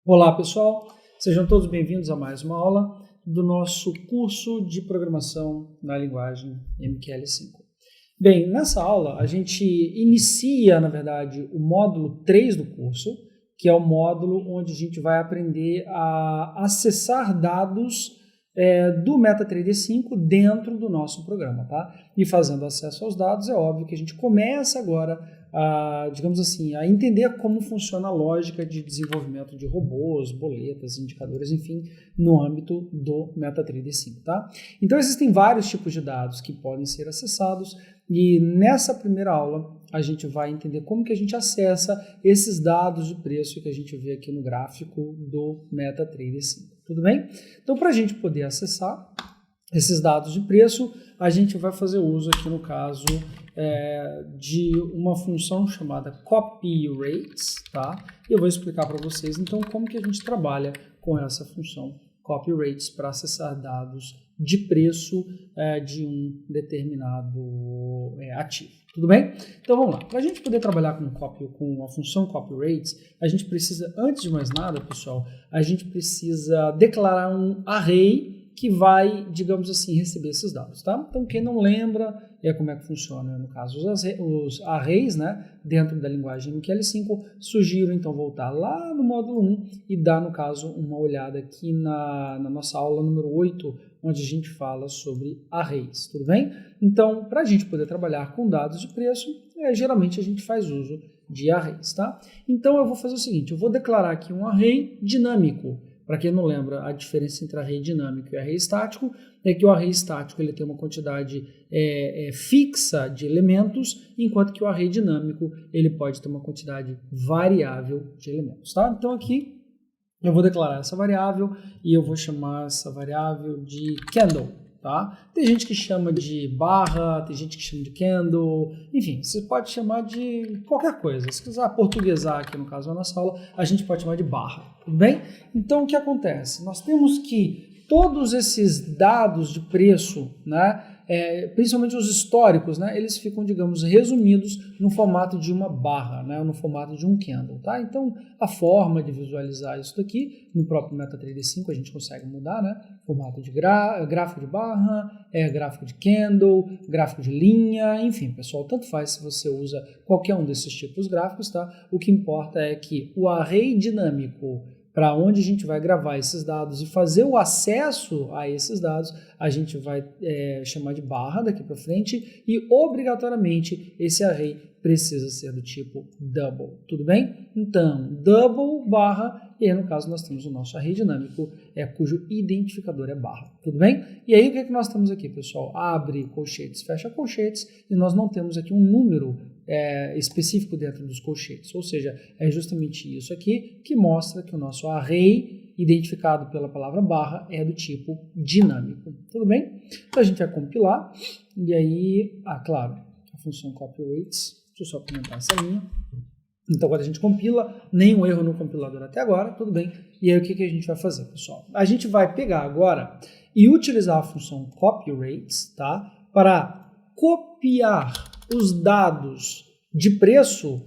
Olá pessoal, sejam todos bem-vindos a mais uma aula do nosso curso de programação na linguagem MQL5. Bem, nessa aula a gente inicia, na verdade, o módulo 3 do curso, que é o módulo onde a gente vai aprender a acessar dados do MetaTrader 5 dentro do nosso programa, tá? E fazendo acesso aos dados, é óbvio que a gente começa agora digamos assim, a entender como funciona a lógica de desenvolvimento de robôs, boletas, indicadores, enfim, no âmbito do MetaTrader 5, tá? Então existem vários tipos de dados que podem ser acessados e nessa primeira aula a gente vai entender como que a gente acessa esses dados de preço que a gente vê aqui no gráfico do MetaTrader 5, tudo bem? Então, para a gente poder acessar esses dados de preço, a gente vai fazer uso aqui no caso de uma função chamada copyRates, tá? Eu vou explicar para vocês então como que a gente trabalha com essa função copyRates para acessar dados de preço de um determinado ativo. Tudo bem? Então vamos lá. Para a gente poder trabalhar com a função copyRates, a gente precisa, antes de mais nada, pessoal, a gente precisa declarar um array que vai, digamos assim, receber esses dados, tá? Então, quem não lembra como é que funciona, no caso, os arrays, né, dentro da linguagem MQL5, sugiro, então, voltar lá no módulo 1 e dar, no caso, uma olhada aqui na nossa aula número 8, onde a gente fala sobre arrays, tudo bem? Então, para a gente poder trabalhar com dados de preço, geralmente a gente faz uso de arrays, tá? Então, eu vou fazer o seguinte, eu vou declarar aqui um array dinâmico. Para quem não lembra, a diferença entre array dinâmico e array estático é que o array estático ele tem uma quantidade fixa de elementos, enquanto que o array dinâmico ele pode ter uma quantidade variável de elementos. Tá? Então aqui eu vou declarar essa variável e eu vou chamar essa variável de candle. Tá? Tem gente que chama de barra, tem gente que chama de candle, enfim, você pode chamar de qualquer coisa. Se quiser portuguesar aqui no caso da nossa aula, a gente pode chamar de barra, tudo bem? Então o que acontece? Nós temos que todos esses dados de preço, né, principalmente os históricos, né, eles ficam, digamos, resumidos no formato de uma barra, né, no formato de um candle. Tá? Então a forma de visualizar isso daqui, no próprio MetaTrader 5 a gente consegue mudar, né, formato de gráfico de barra, gráfico de candle, gráfico de linha, enfim, pessoal, tanto faz se você usa qualquer um desses tipos gráficos, tá? O que importa é que o array dinâmico para onde a gente vai gravar esses dados e fazer o acesso a esses dados, a gente vai chamar de barra daqui para frente e obrigatoriamente esse array precisa ser do tipo double, tudo bem? Então, double barra, e aí no caso nós temos o nosso array dinâmico, cujo identificador é barra, tudo bem? E aí o que é que nós temos aqui, pessoal? Abre colchetes, fecha colchetes, e nós não temos aqui um número específico dentro dos colchetes, ou seja, é justamente isso aqui que mostra que o nosso array identificado pela palavra barra é do tipo dinâmico, tudo bem? Então a gente vai compilar, e aí, claro, a função copyRates, deixa eu só comentar essa linha. Então, quando a gente compila, nenhum erro no compilador até agora, tudo bem. E aí, o que a gente vai fazer, pessoal? A gente vai pegar agora e utilizar a função copyRates, tá? Para copiar os dados de preço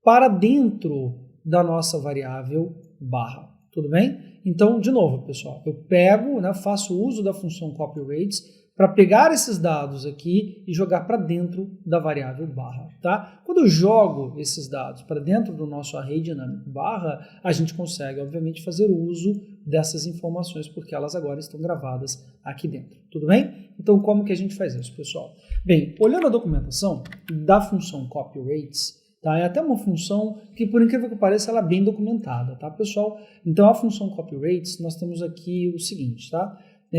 para dentro da nossa variável barra, tudo bem? Então, de novo, pessoal, eu pego, né, faço uso da função copyRates para pegar esses dados aqui e jogar para dentro da variável barra, tá? Quando eu jogo esses dados para dentro do nosso array dinâmico barra, a gente consegue, obviamente, fazer uso dessas informações, porque elas agora estão gravadas aqui dentro, tudo bem? Então, como que a gente faz isso, pessoal? Bem, olhando a documentação da função copyRates, tá? É até uma função que, por incrível que pareça, ela é bem documentada, tá, pessoal? Então, a função copyRates, nós temos aqui o seguinte, tá?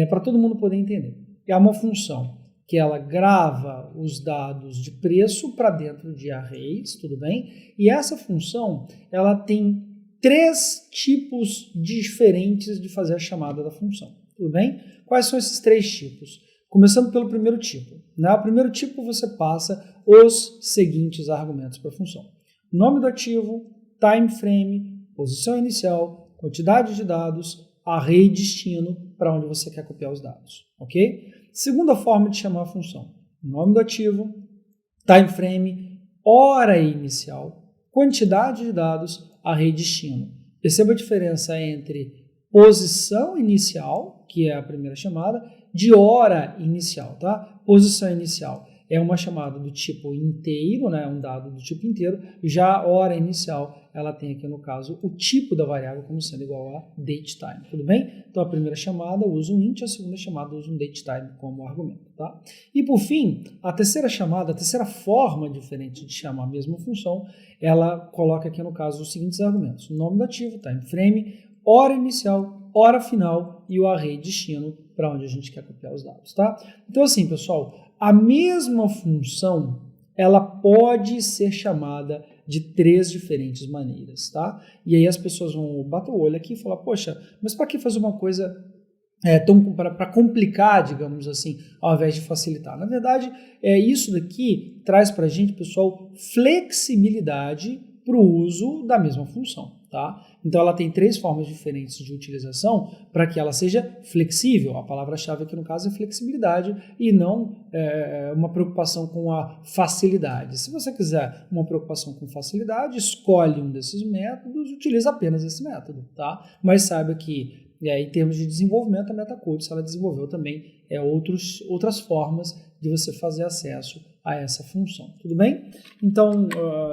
Para todo mundo poder entender. É uma função que ela grava os dados de preço para dentro de arrays, tudo bem? E essa função, ela tem 3 tipos diferentes de fazer a chamada da função, tudo bem? Quais são esses 3 tipos? Começando pelo primeiro tipo, né? O primeiro tipo você passa os seguintes argumentos para a função: nome do ativo, time frame, posição inicial, quantidade de dados, array destino para onde você quer copiar os dados, ok? Segunda forma de chamar a função: nome do ativo, time frame, hora inicial, quantidade de dados, array destino. Perceba a diferença entre posição inicial, que é a primeira chamada, de hora inicial, tá? Posição inicial é uma chamada do tipo inteiro, né? Um dado do tipo inteiro. Já a hora inicial, ela tem aqui no caso o tipo da variável como sendo igual a datetime, tudo bem? Então a primeira chamada usa um int, a segunda chamada usa um datetime como argumento, tá? E por fim, a terceira chamada, a terceira forma diferente de chamar a mesma função, ela coloca aqui no caso os seguintes argumentos: o nome do ativo, time frame, hora inicial, hora final e o array destino para onde a gente quer copiar os dados, tá? Então assim, pessoal, a mesma função, ela pode ser chamada de 3 diferentes maneiras, tá? E aí as pessoas vão bater o olho aqui e falar, poxa, mas para que fazer uma coisa para complicar, digamos assim, ao invés de facilitar? Na verdade, isso daqui traz para a gente, pessoal, flexibilidade para o uso da mesma função, tá? Então ela tem 3 formas diferentes de utilização para que ela seja flexível. A palavra-chave aqui no caso é flexibilidade e não uma preocupação com a facilidade. Se você quiser uma preocupação com facilidade, escolhe um desses métodos e utiliza apenas esse método, tá? Mas saiba que em termos de desenvolvimento, a Metacode, ela desenvolveu também outras formas de você fazer acesso a essa função, tudo bem? Então,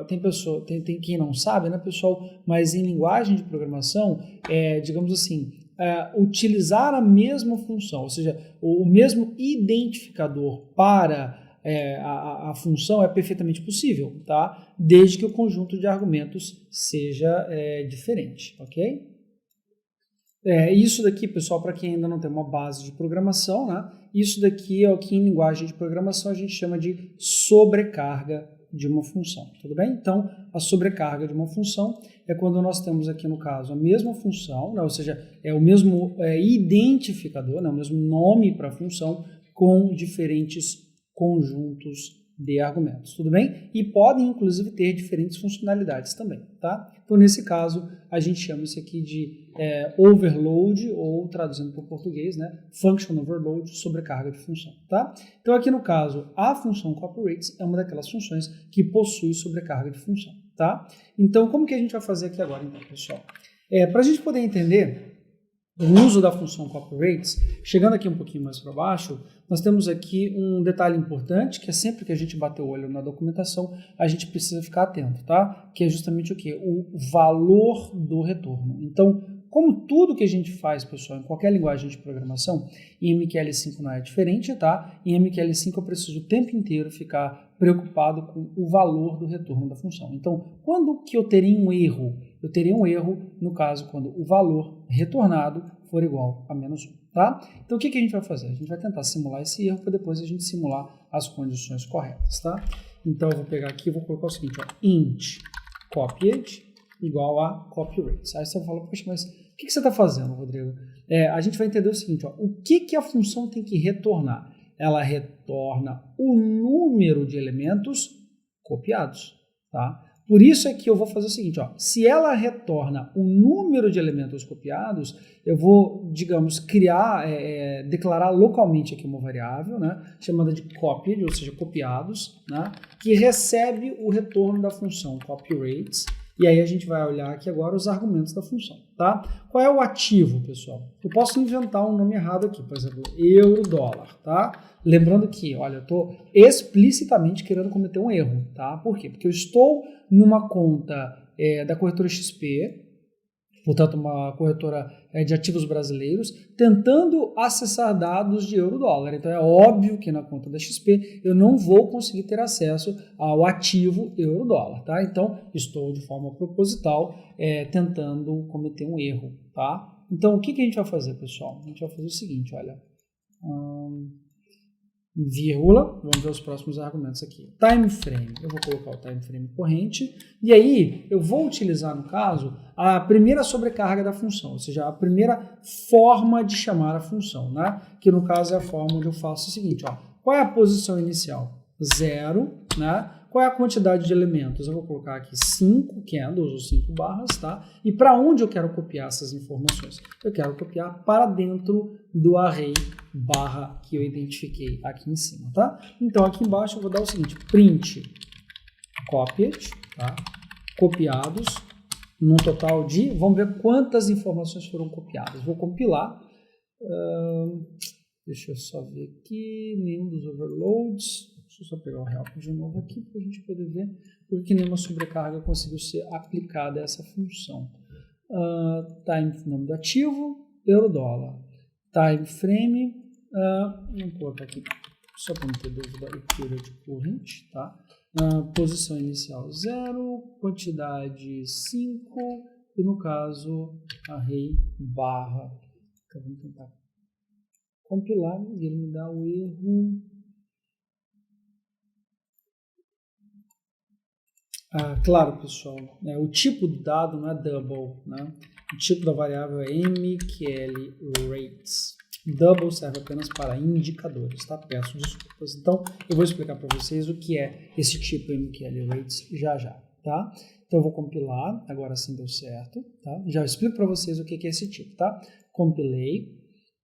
tem quem não sabe, né, pessoal, mas em linguagem de programação, digamos assim, utilizar a mesma função, ou seja, o mesmo identificador para a função é perfeitamente possível, tá? Desde que o conjunto de argumentos seja diferente, ok? Isso daqui, pessoal, para quem ainda não tem uma base de programação, né? Isso daqui é o que em linguagem de programação a gente chama de sobrecarga de uma função, tudo bem? Então, a sobrecarga de uma função é quando nós temos aqui no caso a mesma função, né? Ou seja, é o mesmo identificador, né? O mesmo nome para a função com diferentes conjuntos de argumentos, tudo bem? E podem, inclusive, ter diferentes funcionalidades também, tá? Então, nesse caso, a gente chama isso aqui de overload, ou traduzindo para o português, né? Function overload, sobrecarga de função, tá? Então, aqui no caso, a função copyOperates é uma daquelas funções que possui sobrecarga de função, tá? Então, como que a gente vai fazer aqui agora, então, pessoal? Para a gente poder entender o uso da função copyOperates, chegando aqui um pouquinho mais para baixo, nós temos aqui um detalhe importante, que é sempre que a gente bater o olho na documentação, a gente precisa ficar atento, tá? Que é justamente o quê? O valor do retorno. Então, como tudo que a gente faz, pessoal, em qualquer linguagem de programação, em MQL5 não é diferente, tá? Em MQL5 eu preciso o tempo inteiro ficar preocupado com o valor do retorno da função. Então, quando que eu teria um erro? Eu teria um erro, no caso, quando o valor retornado for igual a menos 1, tá? Então, o que a gente vai fazer? A gente vai tentar simular esse erro para depois a gente simular as condições corretas, tá? Então, eu vou pegar aqui e vou colocar o seguinte, ó, int copied igual a copyOperates. Aí você fala, poxa, mas o que você está fazendo, Rodrigo? A gente vai entender o seguinte, ó, o que a função tem que retornar? Ela retorna o número de elementos copiados, tá? Por isso é que eu vou fazer o seguinte, ó, se ela retorna o número de elementos copiados, eu vou, digamos, declarar localmente aqui uma variável, né, chamada de copied, ou seja, copiados, né, que recebe o retorno da função copyOperates. E aí a gente vai olhar aqui agora os argumentos da função, tá? Qual é o ativo, pessoal? Eu posso inventar um nome errado aqui, por exemplo, euro-dólar, tá? Lembrando que, olha, eu estou explicitamente querendo cometer um erro, tá? Por quê? Porque eu estou numa conta da corretora XP, portanto, uma corretora de ativos brasileiros, tentando acessar dados de euro-dólar. Então, é óbvio que na conta da XP eu não vou conseguir ter acesso ao ativo euro-dólar, tá? Então, estou de forma proposital tentando cometer um erro, tá? Então, o que a gente vai fazer, pessoal? A gente vai fazer o seguinte, olha, vírgula, vamos ver os próximos argumentos aqui. Time frame, eu vou colocar o time frame corrente, e aí eu vou utilizar, no caso, a primeira sobrecarga da função, ou seja, a primeira forma de chamar a função, né? Que no caso é a forma onde eu faço o seguinte, ó, qual é a posição inicial? 0, né? Qual é a quantidade de elementos? Eu vou colocar aqui 5 candles, ou 5 barras, tá? E para onde eu quero copiar essas informações? Eu quero copiar para dentro do array barra que eu identifiquei aqui em cima, tá? Então, aqui embaixo eu vou dar o seguinte, print copied, tá? Copiados, num total de, vamos ver quantas informações foram copiadas. Vou compilar, deixa eu só ver aqui, nenhum dos overloads, deixa eu só pegar o help de novo aqui para a gente poder ver porque nenhuma sobrecarga conseguiu ser aplicada a essa função. Time, nome do ativo, euro-dólar, time frame, vamos colocar aqui, só para não ter dúvida, o period current, tá? Posição inicial 0, quantidade 5 e no caso array barra. Então vamos tentar compilar e ele me dá o erro. Claro, pessoal, o tipo do dado não é double, né? O tipo da variável é mql_rates. Double serve apenas para indicadores, tá? Peço desculpas. Então, eu vou explicar para vocês o que é esse tipo mql_rates já, tá? Então, eu vou compilar, agora sim deu certo, tá? Já explico para vocês o que é esse tipo, tá? Compilei,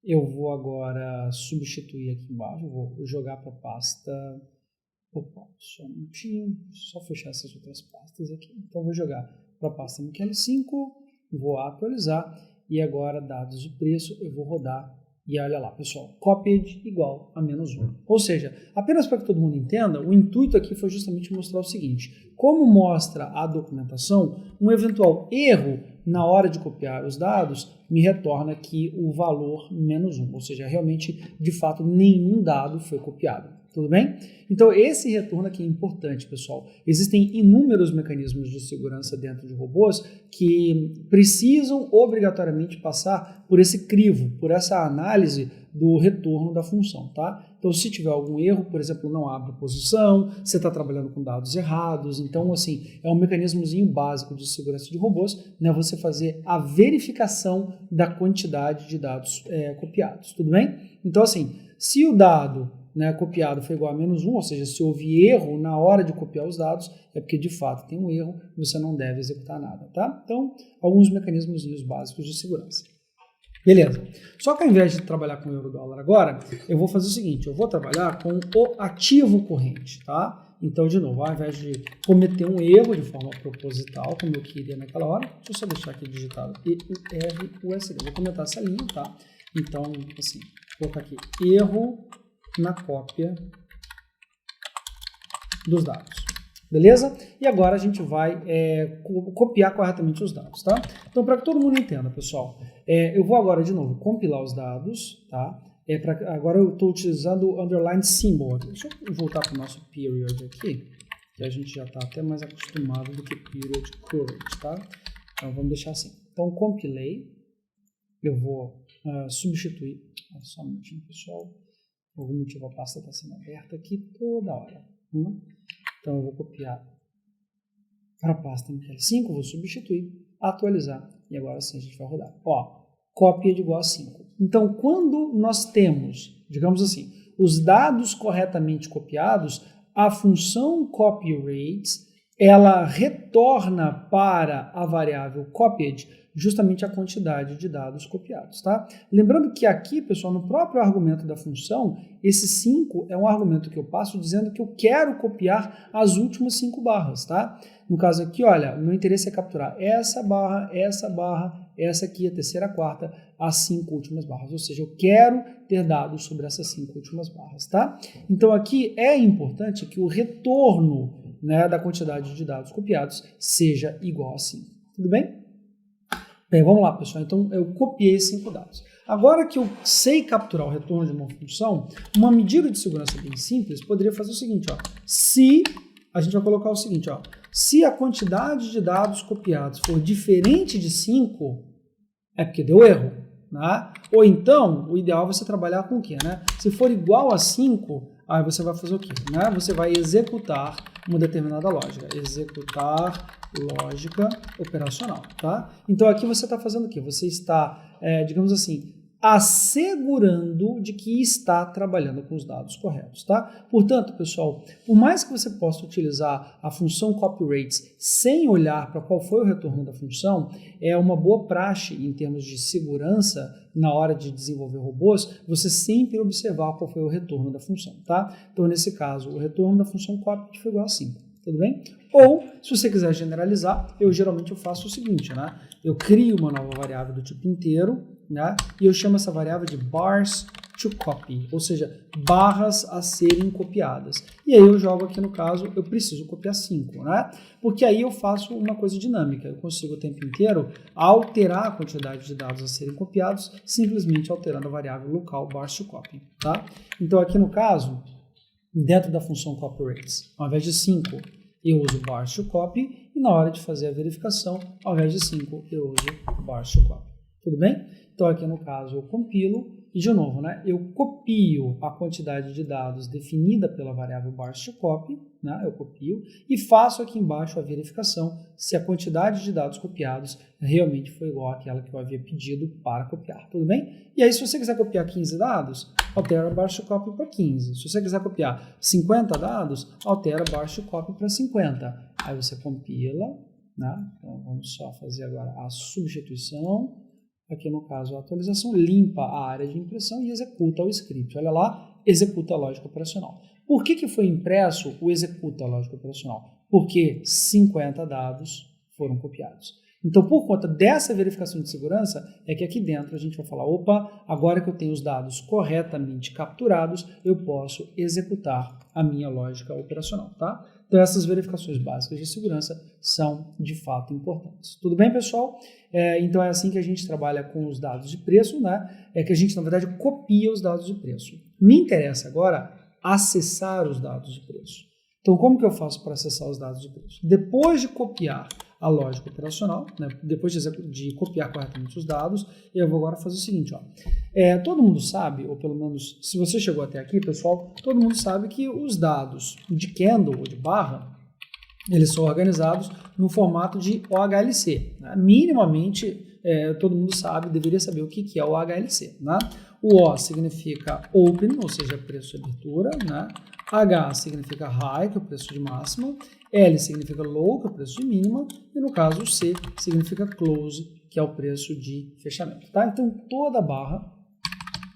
eu vou agora substituir aqui embaixo, vou jogar para a pasta... Opa, só um minutinho, só fechar essas outras pastas aqui. Então, eu vou jogar para a pasta MQL5, vou atualizar e agora, dados o preço, eu vou rodar e olha lá, pessoal, copied igual a -1. Ou seja, apenas para que todo mundo entenda, o intuito aqui foi justamente mostrar o seguinte, como mostra a documentação, um eventual erro na hora de copiar os dados me retorna aqui o valor -1, ou seja, realmente, de fato, nenhum dado foi copiado. Tudo bem? Então, esse retorno aqui é importante, pessoal. Existem inúmeros mecanismos de segurança dentro de robôs que precisam obrigatoriamente passar por esse crivo, por essa análise do retorno da função, tá? Então, se tiver algum erro, por exemplo, não abre posição, você está trabalhando com dados errados, então, assim, é um mecanismozinho básico de segurança de robôs, né? Você fazer a verificação da quantidade de dados copiados, tudo bem? Então, assim, se o dado copiado foi igual a -1, ou seja, se houve erro na hora de copiar os dados, é porque de fato tem um erro e você não deve executar nada, tá? Então, alguns mecanismos básicos de segurança. Beleza. Só que ao invés de trabalhar com o euro-dólar agora, eu vou fazer o seguinte, eu vou trabalhar com o ativo corrente, tá? Então, de novo, ao invés de cometer um erro de forma proposital, como eu queria naquela hora, deixa eu só deixar aqui digitado EURUSD. Vou comentar essa linha, tá? Então, assim, vou colocar aqui erro na cópia dos dados, beleza? E agora a gente vai copiar corretamente os dados, tá? Então, para que todo mundo entenda, pessoal, eu vou agora de novo compilar os dados, tá? Agora eu estou utilizando o underline symbol aqui. Deixa eu voltar para o nosso period aqui, que a gente já está até mais acostumado do que period current, tá? Então, vamos deixar assim. Então, compilei, eu vou substituir, só um minutinho, pessoal. Por algum motivo a pasta está sendo aberta aqui toda hora. Então eu vou copiar para a pasta MQL5, vou substituir, atualizar e agora sim a gente vai rodar. Ó, cópia de igual a 5. Então quando nós temos, digamos assim, os dados corretamente copiados, a função copyRates ela retorna para a variável copied justamente a quantidade de dados copiados, tá? Lembrando que aqui, pessoal, no próprio argumento da função, esse 5 é um argumento que eu passo dizendo que eu quero copiar as últimas 5 barras, tá? No caso aqui, olha, o meu interesse é capturar essa barra, essa aqui, a terceira, a quarta, as 5 últimas barras, ou seja, eu quero ter dados sobre essas 5 últimas barras, tá? Então aqui é importante que o retorno da quantidade de dados copiados seja igual a 5, tudo bem? Bem, vamos lá, pessoal. Então, eu copiei 5 dados. Agora que eu sei capturar o retorno de uma função, uma medida de segurança bem simples poderia fazer o seguinte, ó. Se a gente vai colocar o seguinte, ó. Se a quantidade de dados copiados for diferente de 5, é porque deu erro, né? Ou então, o ideal é você trabalhar com o quê, né? Se for igual a 5, aí você vai fazer o quê, né? Você vai executar uma determinada lógica. Executar lógica operacional, tá? Então aqui você está fazendo o quê? Você está, digamos assim, assegurando de que está trabalhando com os dados corretos, tá? Portanto, pessoal, por mais que você possa utilizar a função copyRates sem olhar para qual foi o retorno da função, é uma boa praxe em termos de segurança na hora de desenvolver robôs, você sempre observar qual foi o retorno da função, tá? Então, nesse caso, o retorno da função copy foi igual a 5. tudo bem? Ou, se você quiser generalizar, geralmente eu faço o seguinte, né? Eu crio uma nova variável do tipo inteiro, né? E eu chamo essa variável de bars to copy, ou seja, barras a serem copiadas. E aí eu jogo aqui no caso, eu preciso copiar 5, né? Porque aí eu faço uma coisa dinâmica, eu consigo o tempo inteiro alterar a quantidade de dados a serem copiados, simplesmente alterando a variável local bars to copy, tá? Então aqui no caso, dentro da função copyRates, ao invés de 5, eu uso bars to copy, e na hora de fazer a verificação, ao invés de 5, eu uso bars to copy. Tudo bem? Então aqui no caso eu compilo, e de novo, né, eu copio a quantidade de dados definida pela variável bars to copy, né, eu copio, e faço aqui embaixo a verificação se a quantidade de dados copiados realmente foi igual àquela que eu havia pedido para copiar, tudo bem? E aí se você quiser copiar 15 dados, altera bars to copy para 15. Se você quiser copiar 50 dados, altera bars to copy para 50. Aí você compila, né? Então vamos só fazer agora a substituição. Aqui no caso a atualização, limpa a área de impressão e executa o script. Olha lá, executa a lógica operacional. Por que foi impresso o executa a lógica operacional? Porque 50 dados foram copiados. Então, por conta dessa verificação de segurança, é que aqui dentro a gente vai falar, opa, agora que eu tenho os dados corretamente capturados, eu posso executar a minha lógica operacional, tá? Então, essas verificações básicas de segurança são, de fato, importantes. Tudo bem, pessoal? Então, é assim que a gente trabalha com os dados de preço, né? É que a gente, na verdade, copia os dados de preço. Me interessa agora acessar os dados de preço. Então, como que eu faço para acessar os dados de preço? Depois de copiar a lógica operacional, né, depois de copiar corretamente os dados, eu vou agora fazer o seguinte, ó. Todo mundo sabe, ou pelo menos se você chegou até aqui, pessoal, todo mundo sabe que os dados de candle ou de barra, eles são organizados no formato de OHLC. Né? Minimamente, todo mundo sabe, deveria saber o que é o OHLC. Né? O O significa open, ou seja, preço de abertura, né? H significa high, que é o preço de máxima, L significa low, que é o preço de mínima, e no caso o C significa close, que é o preço de fechamento. Tá? Então toda barra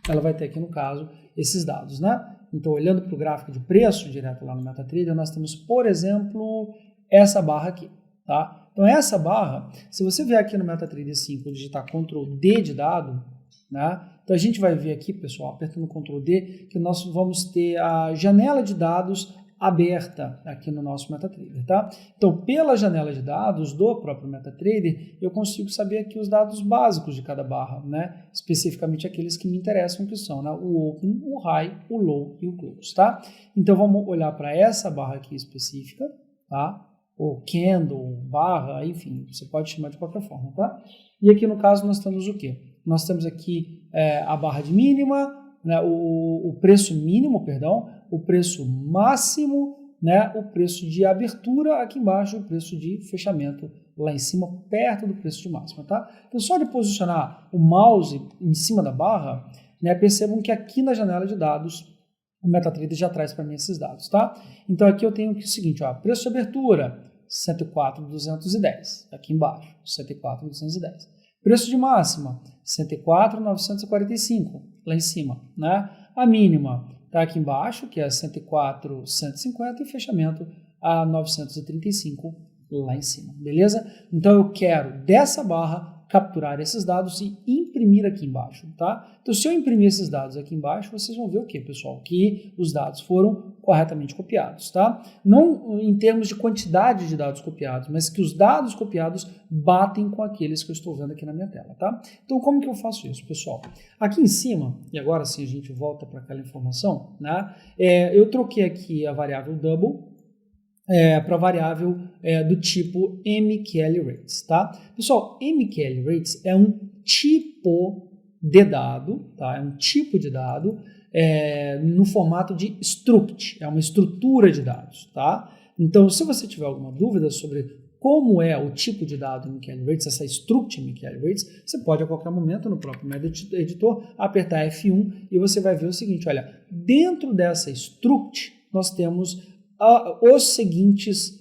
ela vai ter aqui no caso esses dados. Né? Então olhando para o gráfico de preço direto lá no MetaTrader, nós temos, por exemplo, essa barra aqui. Tá? Então essa barra, se você vier aqui no MetaTrader 5 e digitar Ctrl D de dado, né? Então a gente vai ver aqui, pessoal, apertando Ctrl D, que nós vamos ter a janela de dados aberta aqui no nosso MetaTrader, tá? Então, pela janela de dados do próprio MetaTrader, eu consigo saber aqui os dados básicos de cada barra, né? Especificamente aqueles que me interessam, que são, né, o Open, o High, o Low e o Close, tá? Então, vamos olhar para essa barra aqui específica, tá? Ou Candle, barra, enfim, você pode chamar de qualquer forma, tá? E aqui no caso nós temos o quê? Nós temos aqui a barra de mínima, né, o preço mínimo, perdão, o preço máximo, né, o preço de abertura aqui embaixo, o preço de fechamento lá em cima, perto do preço de máxima, tá? Então, só de posicionar o mouse em cima da barra, né, percebam que aqui na janela de dados, o MetaTrader já traz para mim esses dados, tá? Então, aqui eu tenho o seguinte, ó, preço de abertura, 104.210, aqui embaixo, 104.210. Preço de máxima, 104.945, lá em cima, né? A mínima está aqui embaixo, que é 104.150 e fechamento a 935 lá em cima, beleza? Então eu quero dessa barra capturar esses dados e imprimir aqui embaixo, tá? Então se eu imprimir esses dados aqui embaixo, vocês vão ver o que, pessoal? Que os dados foram corretamente copiados, tá? Não em termos de quantidade de dados copiados, mas que os dados copiados batem com aqueles que eu estou vendo aqui na minha tela, tá? Então como que eu faço isso, pessoal? Aqui em cima, e agora sim a gente volta para aquela informação, né? Eu troquei aqui a variável double para a variável do tipo mqlrates, tá? Pessoal, mqlrates é um tipo de dado, tá? É um tipo de dado no formato de struct, é uma estrutura de dados, tá? Então, se você tiver alguma dúvida sobre como é o tipo de dado mqlrates, essa struct mqlrates, você pode a qualquer momento no próprio editor apertar F1 e você vai ver o seguinte, olha, dentro dessa struct nós temos os seguintes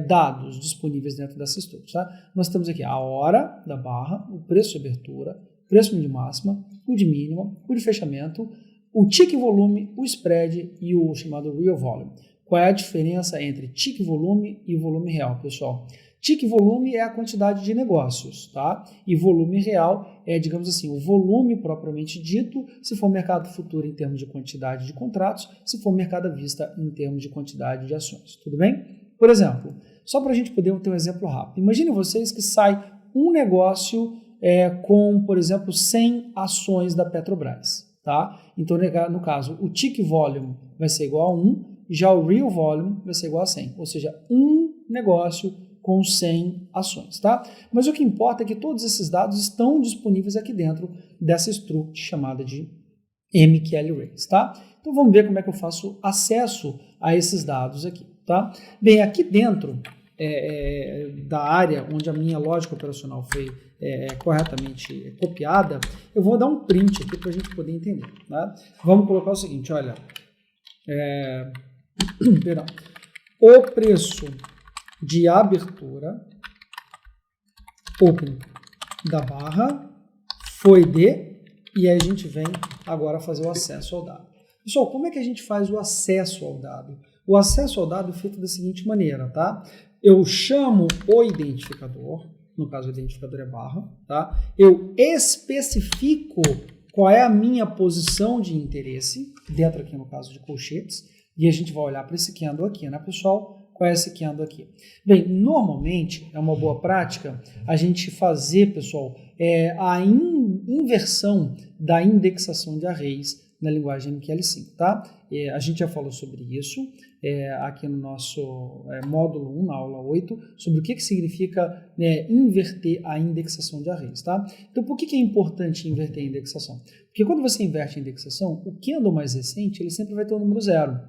dados disponíveis dentro dessa struct, tá? Nós temos aqui a hora da barra, o preço de abertura, preço de máxima, o de mínima, o de fechamento, o tick volume, o spread e o chamado real volume. qual é a diferença entre tick volume e volume real, pessoal? Tick volume é a quantidade de negócios, tá? E volume real é, digamos assim, o volume propriamente dito, se for mercado futuro em termos de quantidade de contratos, se for mercado à vista em termos de quantidade de ações, tudo bem? Por exemplo, só para a gente poder ter um exemplo rápido, imagine vocês que sai um negócio com, por exemplo, 100 ações da Petrobras, tá? Então, no caso, o tick volume vai ser igual a 1, já o real volume vai ser igual a 100, ou seja, um negócio com 100 ações, tá? Mas o que importa é que todos esses dados estão disponíveis aqui dentro dessa struct chamada de MQL Rates, tá? Então vamos ver como é que eu faço acesso a esses dados aqui, tá? Bem, aqui dentro da área onde a minha lógica operacional foi corretamente copiada, eu vou dar um print aqui para a gente poder entender, tá? Vamos colocar o seguinte, olha, perdão, o preço de abertura open da barra foi de, e aí a gente vem agora fazer o acesso ao dado. Pessoal, como é que a gente faz o acesso ao dado? O acesso ao dado é feito da seguinte maneira, tá? Eu chamo o identificador, no caso o identificador é barra, tá? Eu especifico qual é a minha posição de interesse, dentro aqui no caso de colchetes, e a gente vai olhar para esse candle aqui, né, pessoal? Qual é esse candle aqui? Bem, normalmente é uma boa prática a gente fazer, pessoal, a inversão da indexação de arrays na linguagem MQL5, tá? A gente já falou sobre isso aqui no nosso módulo 1, na aula 8, sobre o que significa inverter a indexação de arrays, tá? Então, por que é importante inverter a indexação? Porque quando você inverte a indexação, o candle mais recente ele sempre vai ter o número 0,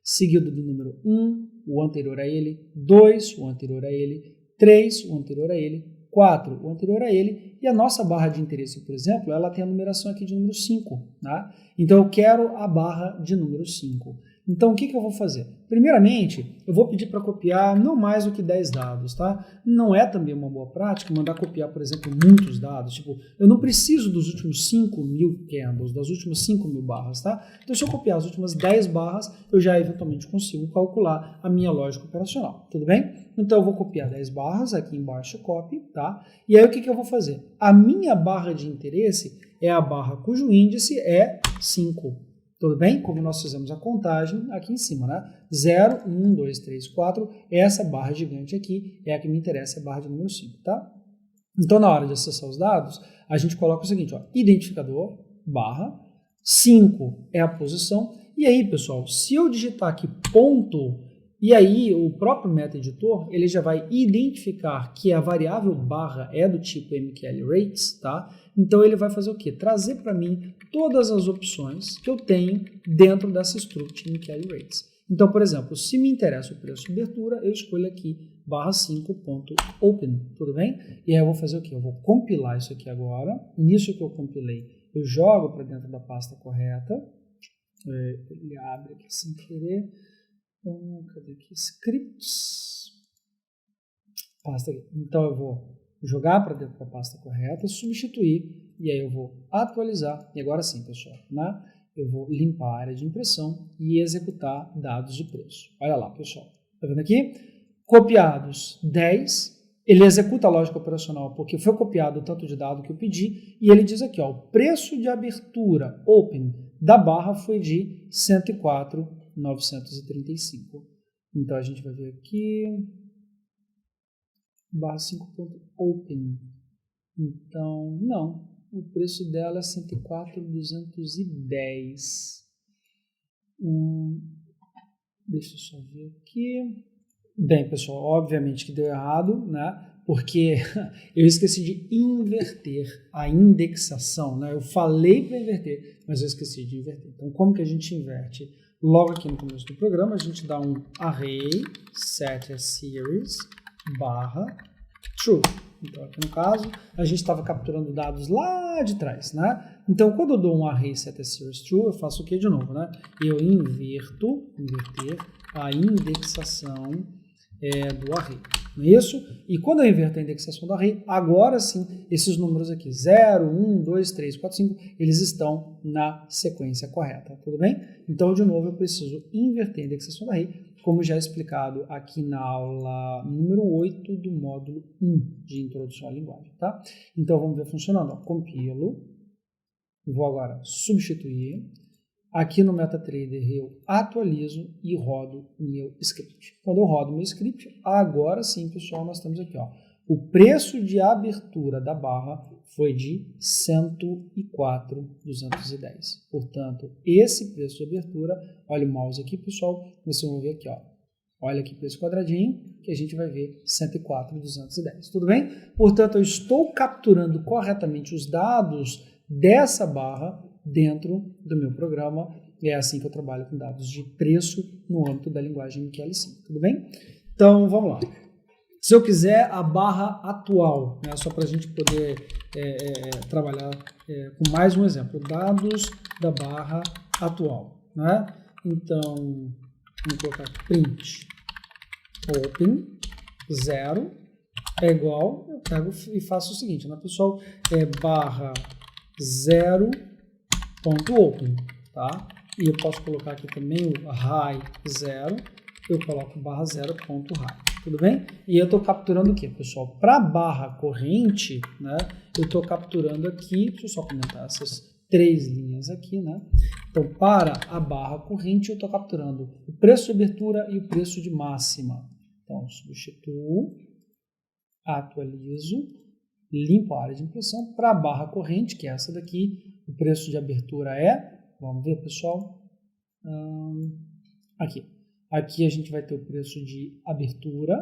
seguido do número 1, o anterior a ele, 2, o anterior a ele, 3, o anterior a ele, 4, o anterior a ele, e a nossa barra de interesse, por exemplo, ela tem a numeração aqui de número 5, tá? Então eu quero a barra de número 5. Então o que eu vou fazer? Primeiramente, eu vou pedir para copiar não mais do que 10 dados, tá? Não é também uma boa prática mandar copiar, por exemplo, muitos dados, tipo, eu não preciso dos últimos 5.000 candles, das últimas 5.000 barras, tá? Então se eu copiar as últimas 10 barras, eu já eventualmente consigo calcular a minha lógica operacional, tudo bem? Então eu vou copiar 10 barras aqui embaixo, copy, tá? E aí o que eu vou fazer? A minha barra de interesse é a barra cujo índice é 5. Tudo bem? Como nós fizemos a contagem aqui em cima, né? 0, 1, 2, 3, 4. Essa barra gigante aqui é a que me interessa, é a barra de número 5, tá? Então, na hora de acessar os dados, a gente coloca o seguinte, ó, identificador, barra, 5 é a posição. E aí, pessoal, se eu digitar aqui ponto, e aí o próprio MetaEditor, ele já vai identificar que a variável barra é do tipo MQL Rates, tá? Então ele vai fazer o quê? Trazer para mim todas as opções que eu tenho dentro dessa struct MQL Rates. Então, por exemplo, se me interessa o preço de abertura, eu escolho aqui barra 5.open, tudo bem? E aí eu vou fazer o quê? Eu vou compilar isso aqui agora. Nisso que eu compilei, eu jogo para dentro da pasta correta. Ele abre aqui sem querer. Cadê aqui? Scripts. Pasta aqui. Então eu vou jogar para dentro da pasta correta, substituir, e aí eu vou atualizar. E agora sim, pessoal, né? Eu vou limpar a área de impressão e executar dados de preço. Olha lá, pessoal. Tá vendo aqui? Copiados 10. Ele executa a lógica operacional porque foi copiado o tanto de dado que eu pedi. E ele diz aqui, ó, o preço de abertura open da barra foi de 104.935. Então a gente vai ver aqui barra 5.open. Então, não. O preço dela é 104.210. Deixa eu só ver aqui. Bem, pessoal, obviamente que deu errado, né? Porque eu esqueci de inverter a indexação, né? Eu falei para inverter, mas eu esqueci de inverter. Então, como que a gente inverte? Logo aqui no começo do programa, a gente dá um array set as series barra true. Então, aqui no caso, a gente estava capturando dados lá de trás, né? Então, quando eu dou um array set as series true, eu faço o que de novo, né? Eu inverter a indexação do array. não é isso? E quando eu inverto a indexação do array, agora sim, esses números aqui, 0, 1, 2, 3, 4, 5, eles estão na sequência correta, tudo bem? Então, de novo, eu preciso inverter a indexação do array, como já explicado aqui na aula número 8 do módulo 1 de Introdução à Linguagem, tá? Então, vamos ver funcionando. Ó, compilo, vou agora substituir. Aqui no MetaTrader eu atualizo e rodo o meu script. Quando eu rodo o meu script, agora sim, pessoal, nós temos aqui, ó, o preço de abertura da barra foi de 104,210. Portanto, esse preço de abertura, olha o mouse aqui, pessoal, vocês vão ver aqui, ó, olha aqui para esse quadradinho, que a gente vai ver 104,210. Tudo bem? Portanto, eu estou capturando corretamente os dados dessa barra dentro do meu programa, e é assim que eu trabalho com dados de preço no âmbito da linguagem MQL5, tudo bem? Então, vamos lá. Se eu quiser a barra atual, né, só para a gente poder trabalhar com mais um exemplo, dados da barra atual, né? Então, vamos colocar print open 0 é igual, eu pego e faço o seguinte, né, pessoal? Barra 0.open, tá? E eu posso colocar aqui também o high 0, eu coloco barra 0.high, tudo bem? E eu estou capturando o que, pessoal? Para barra corrente, né, eu estou capturando aqui, deixa eu só comentar essas 3 linhas aqui, né? Então, para a barra corrente, eu estou capturando o preço de abertura e o preço de máxima. Então, substituo, atualizo, limpo a área de impressão. Para a barra corrente, que é essa daqui, o preço de abertura é, vamos ver, pessoal, aqui. Aqui a gente vai ter o preço de abertura,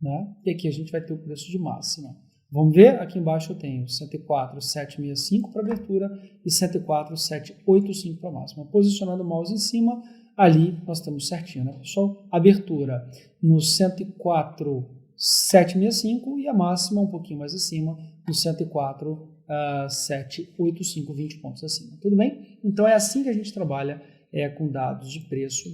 né? E aqui a gente vai ter o preço de máxima. Vamos ver? Aqui embaixo eu tenho 104,765 para abertura e 104,785 para máxima. Posicionando o mouse em cima, ali nós estamos certinho, né, pessoal? Abertura no 104,765 e a máxima um pouquinho mais acima, no 104,785, 20 pontos acima. Tudo bem? Então é assim que a gente trabalha com dados de preço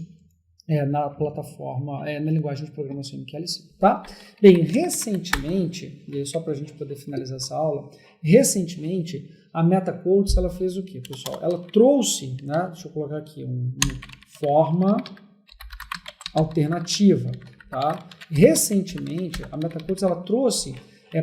na plataforma, na linguagem de programação MQL5, tá? Bem, recentemente, só para a gente poder finalizar essa aula, recentemente a MetaQuotes ela fez o que, pessoal? Ela trouxe, né, deixa eu colocar aqui, uma forma alternativa, tá? Recentemente a MetaQuotes ela trouxe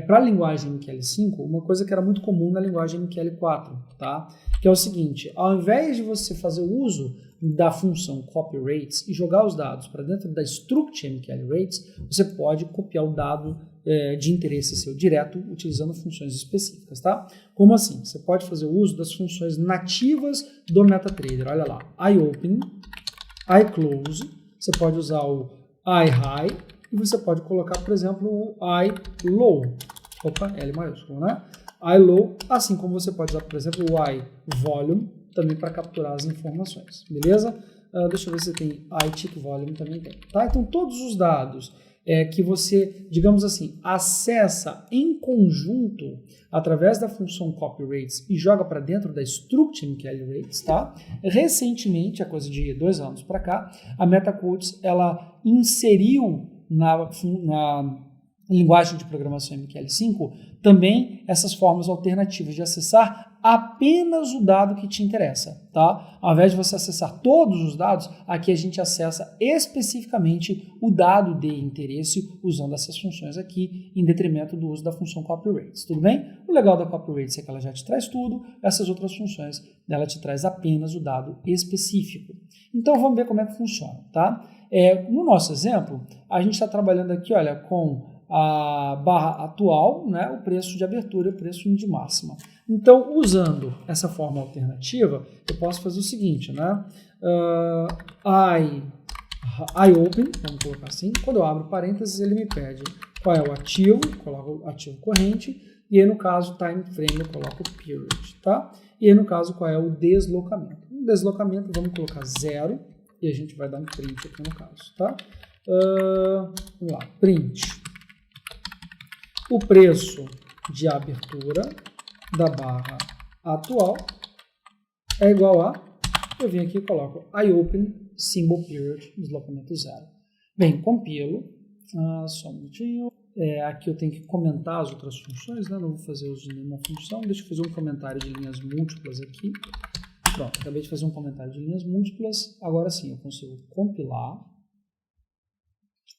para a linguagem MQL5 uma coisa que era muito comum na linguagem MQL4, tá? Que é o seguinte, ao invés de você fazer o uso da função copyRates e jogar os dados para dentro da struct MQLRates, você pode copiar o dado de interesse seu direto utilizando funções específicas, tá? Como assim? Você pode fazer o uso das funções nativas do MetaTrader. Olha lá, iOpen, iClose, você pode usar o iHigh e você pode colocar, por exemplo, o iLow. Opa, L maiúsculo, né? iLow, assim como você pode usar, por exemplo, o iVolume, também para capturar as informações, beleza? Deixa eu ver se tem iTickVolume, também tem, tá? Então, todos os dados que você, digamos assim, acessa em conjunto através da função copyRates e joga para dentro da struct MQLRates, tá? Recentemente, a coisa de 2 anos para cá, a MetaQuotes, ela inseriu na linguagem de programação MQL5 também essas formas alternativas de acessar apenas o dado que te interessa, tá? Ao invés de você acessar todos os dados, aqui a gente acessa especificamente o dado de interesse usando essas funções aqui, em detrimento do uso da função copyRates, tudo bem? O legal da copyRates é que ela já te traz tudo, essas outras funções, ela te traz apenas o dado específico. Então vamos ver como é que funciona, tá? No nosso exemplo, a gente está trabalhando aqui, olha, com a barra atual, né, o preço de abertura e o preço de máxima. Então, usando essa forma alternativa, eu posso fazer o seguinte, né? iOpen, vamos colocar assim, quando eu abro parênteses, ele me pede qual é o ativo, coloco o ativo corrente, e aí no caso, time frame, eu coloco o period, tá? E aí no caso, qual é o deslocamento? O deslocamento, vamos colocar 0, e a gente vai dar um print aqui no caso, tá? Vamos lá, print. O preço de abertura da barra atual é igual a, eu venho aqui e coloco iOpen, symbol period, deslocamento 0. Bem, compilo, Só um minutinho. Aqui eu tenho que comentar as outras funções, né? Não vou fazer uso de nenhuma função. Deixa eu fazer um comentário de linhas múltiplas aqui. Pronto, acabei de fazer um comentário de linhas múltiplas. Agora sim, eu consigo compilar.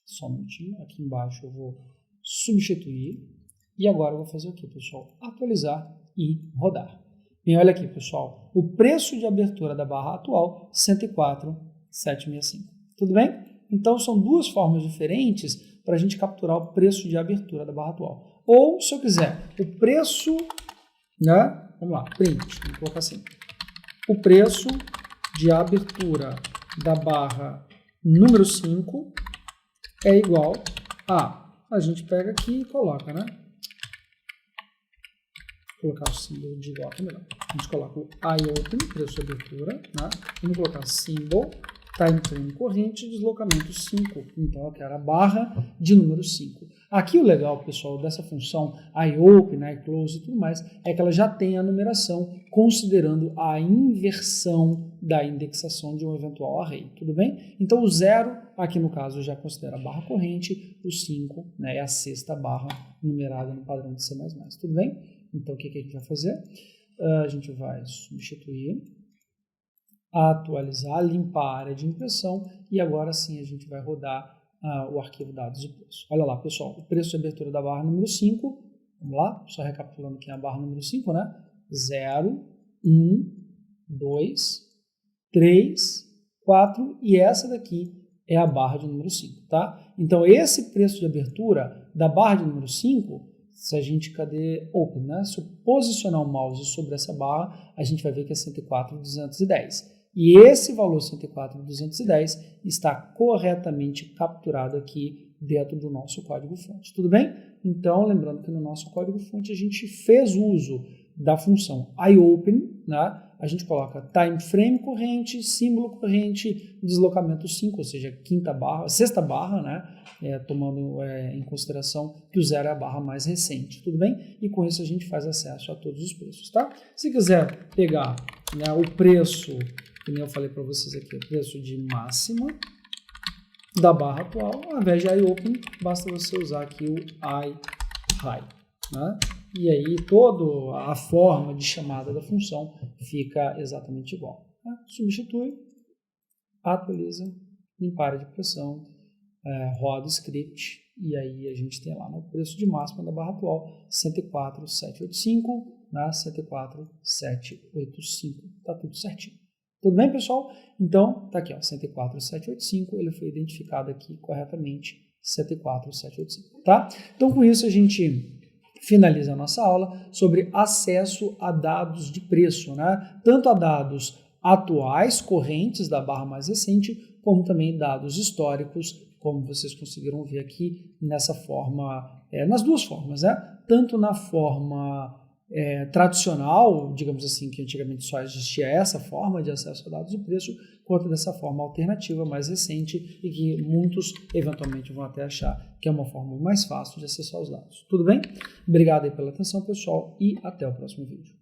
Só um minutinho. Aqui embaixo eu vou substituir. E agora eu vou fazer o que, pessoal? Atualizar e rodar. Bem, olha aqui, pessoal. O preço de abertura da barra atual, 104,765. Tudo bem? Então, são duas formas diferentes para a gente capturar o preço de abertura da barra atual. Ou, se eu quiser, o preço, né? Vamos lá, print, vou colocar assim. O preço de abertura da barra número 5 é igual a gente pega aqui e coloca, né? Vou colocar o símbolo de igual, melhor. A gente coloca o IOPEN, preço de abertura, né? Vamos colocar símbolo, time frame corrente, deslocamento 5. Então, eu quero a barra de número 5. Aqui o legal, pessoal, dessa função IOPEN, iClose e tudo mais, é que ela já tem a numeração considerando a inversão da indexação de um eventual array. Tudo bem? Então, o 0, aqui no caso, já considera a barra corrente, o 5, né, é a sexta barra numerada no padrão de C++. Tudo bem? Então, o que a gente vai fazer? A gente vai substituir, atualizar, limpar a área de impressão e agora sim a gente vai rodar o arquivo dados de preço. Olha lá, pessoal, o preço de abertura da barra número 5, vamos lá, só recapitulando aqui a barra número 5, né? 0, 1, 2, 3, 4 e essa daqui é a barra de número 5, tá? Então, esse preço de abertura da barra de número 5, se a gente, Open, né? Se eu posicionar o mouse sobre essa barra, a gente vai ver que é 104.210. E esse valor 104.210 está corretamente capturado aqui dentro do nosso código-fonte. Tudo bem? Então, lembrando que no nosso código-fonte a gente fez uso da função IOPEN, né? A gente coloca time frame corrente, símbolo corrente, deslocamento 5, ou seja, sexta barra, né? Tomando em consideração que o 0 é a barra mais recente, tudo bem? E com isso a gente faz acesso a todos os preços, tá? Se quiser pegar, né, o preço, que nem eu falei para vocês aqui, o preço de máxima da barra atual, ao invés de IOPEN, basta você usar aqui o iHigh, né? E aí toda a forma de chamada da função fica exatamente igual. Né? Substitui, atualiza, limpa a área de pressão, roda o script e aí a gente tem lá no preço de máxima da barra atual 104.785, né? 104.785, tá tudo certinho. Tudo bem, pessoal? Então, tá aqui, ó, 104.785, ele foi identificado aqui corretamente, 104.785, tá? Então, com isso a gente finaliza a nossa aula sobre acesso a dados de preço, né? Tanto a dados atuais, correntes da barra mais recente, como também dados históricos, como vocês conseguiram ver aqui nessa forma, nas duas formas, né? Tanto na forma tradicional, digamos assim, que antigamente só existia essa forma de acesso a dados de preço, quanto dessa forma alternativa mais recente e que muitos eventualmente vão até achar que é uma forma mais fácil de acessar os dados. Tudo bem? Obrigado aí pela atenção, pessoal, e até o próximo vídeo.